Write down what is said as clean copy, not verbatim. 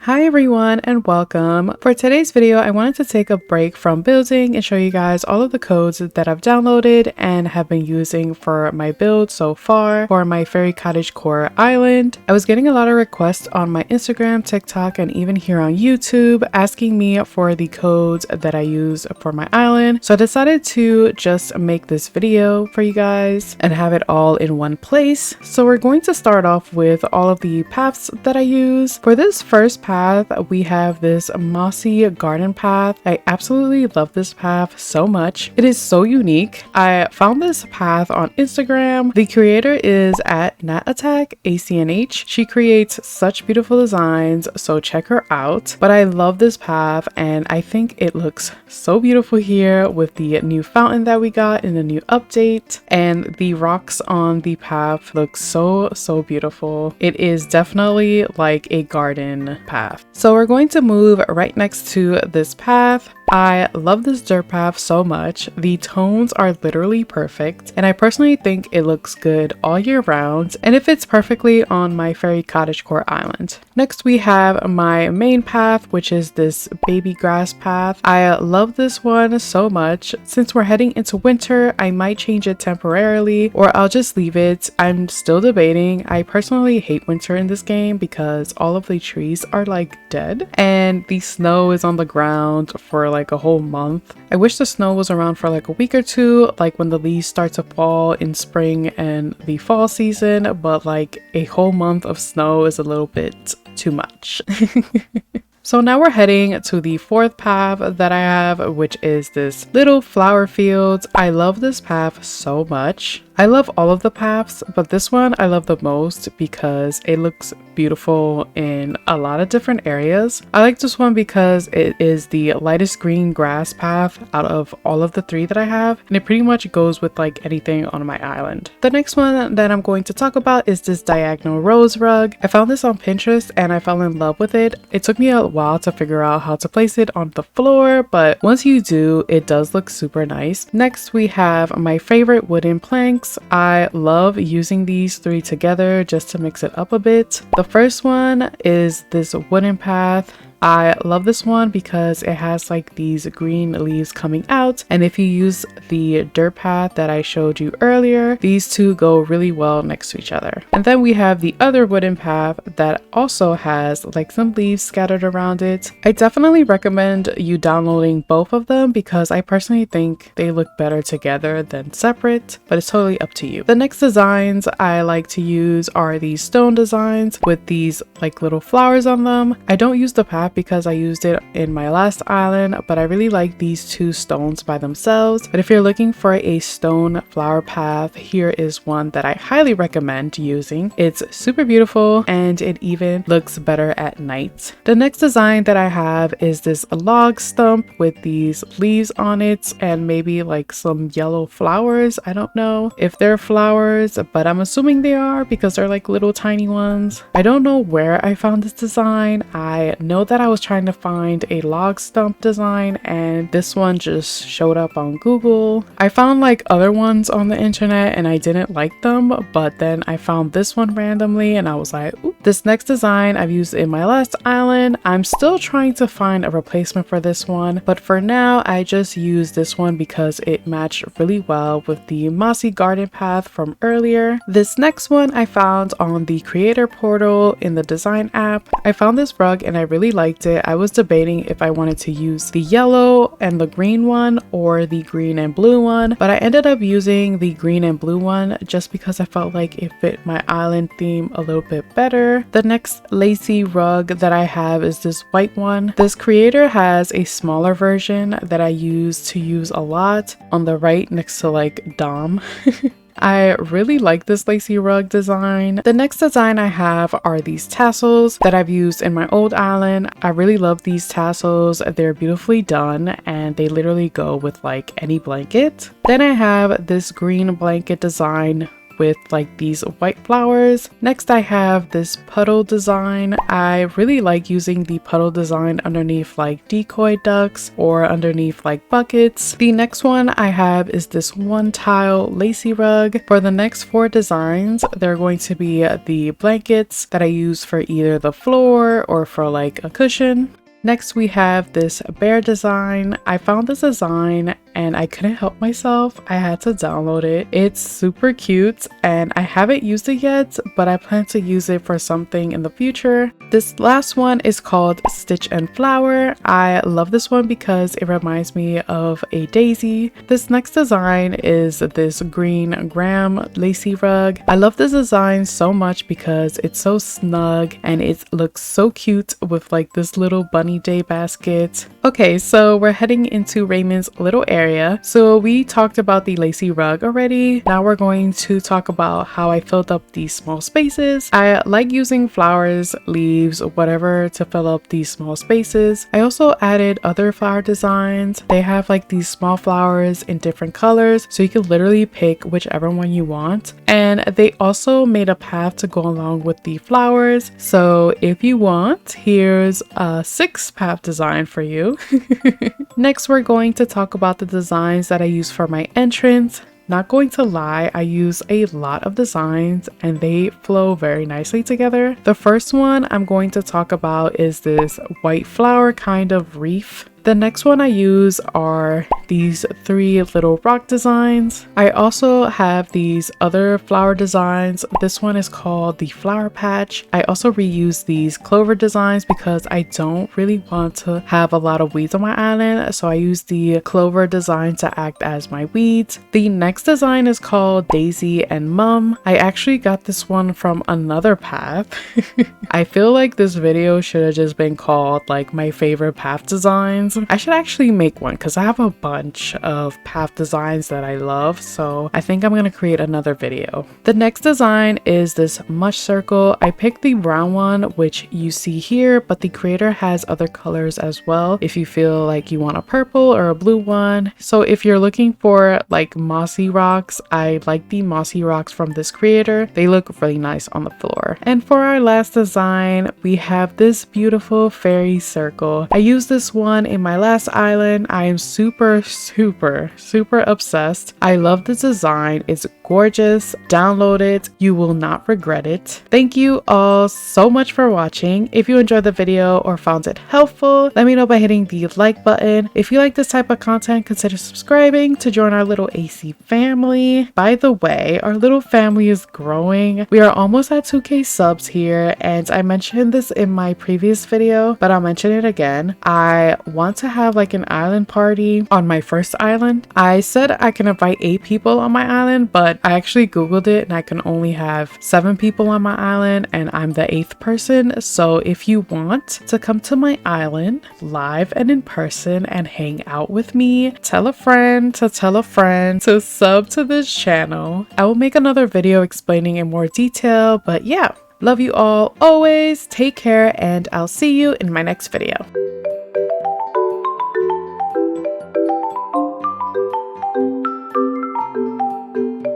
Hi everyone and welcome. For today's video, I wanted to take a break from building and show you guys all of the codes that I've downloaded and have been using for my build so far for my Fairy Cottagecore island. I was getting a lot of requests on my Instagram, TikTok, and even here on YouTube asking me for the codes that I use for my island. So I decided to just make this video for you guys and have it all in one place. So we're going to start off with all of the paths that I use. For this first path, we have this Mossy Garden path. I absolutely love this path so much. It is so unique. I found this path on Instagram. The creator is at acnh. She creates such beautiful designs, so check her out. But I love this path and I think it looks so beautiful here with the new fountain that we got in the new update, and the rocks on the path look so beautiful. It is definitely like a garden path. So we're going to move right next to this path. I love this dirt path so much. The tones are literally perfect, and I personally think it looks good all year round, and it fits perfectly on my Fairy Cottagecore island. Next we have my main path, which is this baby grass path. I love this one so much. Since we're heading into winter, I might change it temporarily or I'll just leave it. I'm still debating. I personally hate winter in this game because all of the trees are like dead and the snow is on the ground for like a whole month. I wish the snow was around for like a week or two, like when the leaves start to fall in spring and the fall season, but like a whole month of snow is a little bit too much. So now we're heading to the fourth path that I have, which is this little flower field. I love this path so much. I love all of the paths, but this one I love the most because it looks beautiful in a lot of different areas. I like this one because it is the lightest green grass path out of all of the three that I have, and it pretty much goes with like anything on my island. The next one that I'm going to talk about is this diagonal rose rug. I found this on Pinterest and I fell in love with it. It took me a while to figure out how to place it on the floor, but once you do, it does look super nice. Next we have my favorite wooden planks. I love using these three together just to mix it up a bit. The first one is this wooden path. I love this one because it has like these green leaves coming out, and if you use the dirt path that I showed you earlier, these two go really well next to each other. And then we have the other wooden path that also has like some leaves scattered around it. I definitely recommend you downloading both of them because I personally think they look better together than separate, but it's totally up to you. The next designs I like to use are these stone designs with these like little flowers on them. I don't use the path because I used it in my last island, but I really like these two stones by themselves. But if you're looking for a stone flower path, here is one that I highly recommend using. It's super beautiful and it even looks better at night. The next design that I have is this log stump with these leaves on it and maybe like some yellow flowers. I don't know if they're flowers, but I'm assuming they are because they're like little tiny ones. I don't know where I found this design. I know that I was trying to find a log stump design and this one just showed up on Google. I found like other ones on the internet and I didn't like them, but then I found this one randomly and I was like, ooh. This next design I've used in my last island. I'm still trying to find a replacement for this one, but for now I just use this one because it matched really well with the Mossy Garden path from earlier. This next one I found on the creator portal in the design app. I found this rug and I really liked it. I was debating if I wanted to use the yellow and the green one or the green and blue one, but I ended up using the green and blue one just because I felt like it fit my island theme a little bit better. The next lacy rug that I have is this white one. This creator has a smaller version that I use a lot on the right next to like Dom. I really like this lacy rug design. The next design I have are these tassels that I've used in my old island. I really love these tassels. They're beautifully done and they literally go with like any blanket. Then I have this green blanket design with like these white flowers. Next I have this puddle design. I really like using the puddle design underneath like decoy ducks or underneath like buckets. The next one I have is this one tile lacy rug. For the next 4 designs, they're going to be the blankets that I use for either the floor or for like a cushion. Next we have this bear design. I found this design and I couldn't help myself. I had to download it. It's super cute and I haven't used it yet, but I plan to use it for something in the future. This last one is called Stitch and Flower. I love this one because it reminds me of a daisy. This next design is this green graham lacy rug. I love this design so much because it's so snug and it looks so cute with like this little bunny day basket. Okay, so we're heading into Raymond's little area. So we talked about the lacy rug already. Now we're going to talk about how I filled up these small spaces. I like using flowers, leaves, whatever to fill up these small spaces. I also added other flower designs. They have like these small flowers in different colors, so you can literally pick whichever one you want. And they also made a path to go along with the flowers. So if you want, here's a 6-path design for you. Next, we're going to talk about the designs that I use for my entrance. Not going to lie, I use a lot of designs and they flow very nicely together. The first one I'm going to talk about is this white flower kind of wreath. The next one I use are these 3 little rock designs. I also have these other flower designs. This one is called the flower patch. I also reuse these clover designs because I don't really want to have a lot of weeds on my island, so I use the clover design to act as my weeds. The next design is called Daisy and Mum. I actually got this one from another path. I feel like this video should have just been called like my favorite path designs. I should actually make one because I have a bunch of path designs that I love, so I think I'm going to create another video. The next design is this mush circle. I picked the brown one, which you see here, but the creator has other colors as well if you feel like you want a purple or a blue one. So if you're looking for like mossy rocks, I like the mossy rocks from this creator. They look really nice on the floor. And for our last design, we have this beautiful fairy circle. I used this one in my last island. I am super obsessed. I love the design. It's gorgeous. Download it. You will not regret it. Thank you all so much for watching. If you enjoyed the video or found it helpful, let me know by hitting the like button. If you like this type of content, consider subscribing to join our little AC family. By the way, our little family is growing. We are almost at 2K subs here, and I mentioned this in my previous video, but I'll mention it again. I want to have like an island party on my first island. I said I can invite 8 people on my island, but I actually googled it and I can only have 7 people on my island and I'm the 8th person. So if you want to come to my island live and in person and hang out with me, tell a friend to tell a friend to sub to this channel. I will make another video explaining in more detail, but yeah, love you all always. Take care and I'll see you in my next video.